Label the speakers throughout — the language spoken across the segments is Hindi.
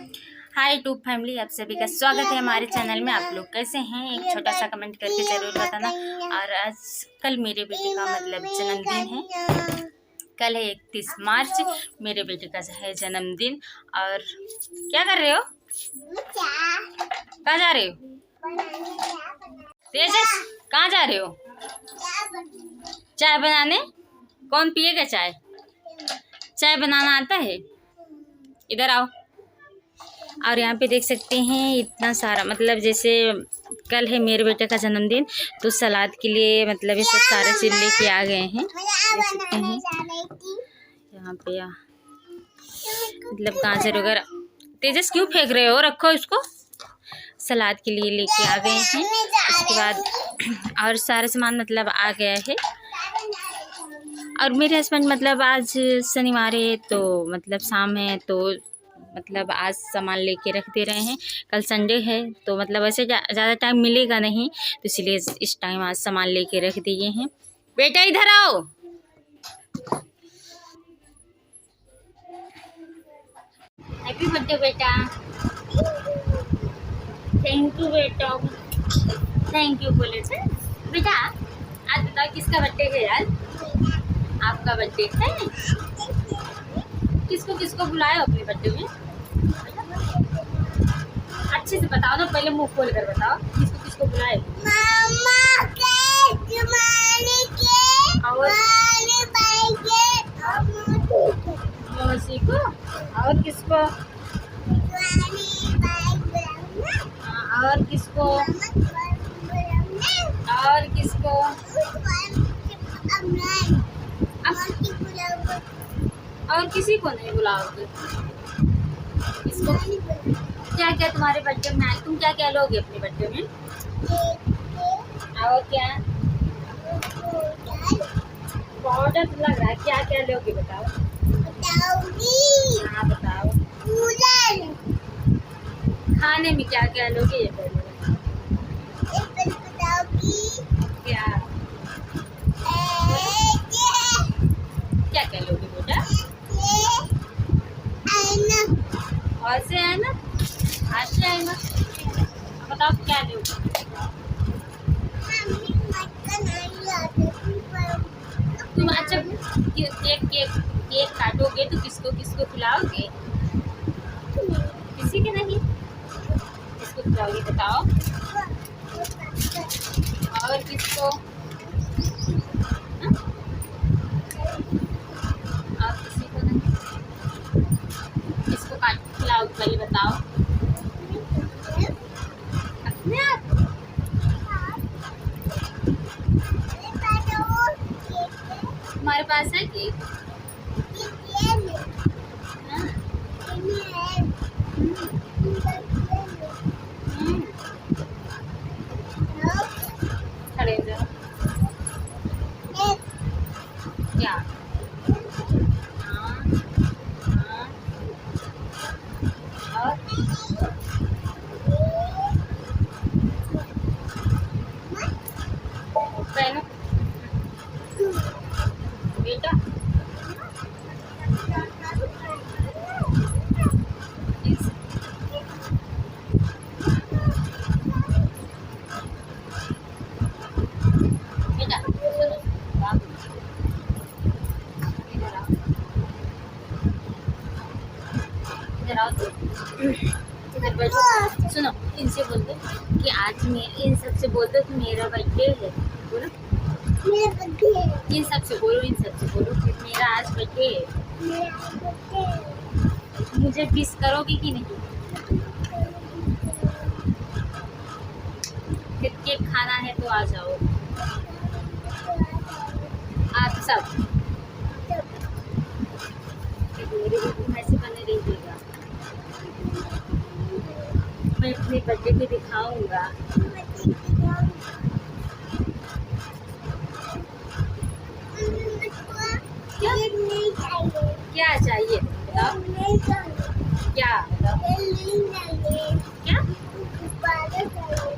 Speaker 1: हाय टू फैमिली, आप सभी का स्वागत है हमारे चैनल में। आप लोग कैसे हैं? एक छोटा सा कमेंट करके ज़रूर बताना। और आज कल मेरे बेटे का मतलब जन्मदिन है। कल है 31 मार्च, मेरे बेटे का है जन्मदिन। और क्या कर रहे हो? कहाँ जा रहे हो? तेजस, कहाँ जा रहे हो? चाय बनाने। कौन पिएगा चाय? चाय बनाना आता है? इधर आओ। और यहाँ पे देख सकते हैं इतना सारा, मतलब जैसे कल है मेरे बेटे का जन्मदिन, तो सलाद के लिए मतलब ये सब सारे चीज लेके आ गए हैं। देख सकते हैं यहाँ पे मतलब गाजर वगैरह। तेजस क्यों फेंक रहे हो? रखो इसको। सलाद के लिए लेके आ गए हैं। उसके बाद और सारा सामान मतलब आ गया है। और मेरे हस्बैंड मतलब आज शनिवार है, तो मतलब शाम है, तो मतलब आज सामान लेके रख दे रहे हैं। कल संडे है, तो मतलब ऐसे ज़्यादा टाइम मिलेगा नहीं, तो इसलिए इस टाइम आज सामान लेके रख दिए हैं। बेटा इधर आओ। हैप्पी बर्थडे बेटा। थैंक यू बेटा, थैंक यू बोले थे बेटा। आज बताओ किसका बर्थडे है यार? आपका बर्थडे है। किसको किसको बुलाए अपने बर्थडे में? अच्छे से बताओ ना, पहले मुंह खोल कर बताओ किसको किसको बुलाए। मामा के, जुमानी के, और भाई के, मौसी को, और किसको? और किसको? और किसको? और किसी को नहीं बुलाओगे? किसको? क्या क्या तुम्हारे बर्थडे में आए? तुम क्या क्या लोगे अपने बर्थडे में? और क्या पाउडर लग रहा है? क्या क्या लोगे बताओ? हाँ बताओ। खाने में क्या क्या लोगे ये पहले बताओ। क्या क्या क्या लोगे बेटा? और से है ना, आज से है ना। बताओ क्या लोगे? तुम अच्छा केक केक केक काटोगे तो किसको किसको खिलाओगे? किसी के नहीं। किसको खिलाओगे बताओ? और किसको? और किसी को नहीं। किसको काट खिलाओगे पहले बताओ? अपने आप। तुम्हारे पास है केक? खड़े हो जाओ। क्या? हाँ हाँ। और पहनो बेटा। बेटा इधर आओ। इधर बैठो। सुनो, इनसे बोल दो कि आज मैं, इन सबसे बोल दो कि मेरा बर्थडे है। बोलो मेरा बर्थडे है। इन सबसे बोलो, इन सबसे बोलो कि मेरा आज बर्थडे है। मुझे विश करोगे कि नहीं? फिर केक खाना है तो आ जाओ आप सब। मेरे भी ऐसे बने रहिएगा। मैं अपने बर्थडे पे दिखाऊंगा। क्या चाहिए बताओ? क्या बताओ? क्या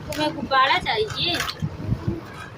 Speaker 1: तुम्हें गुब्बारा चाहिए?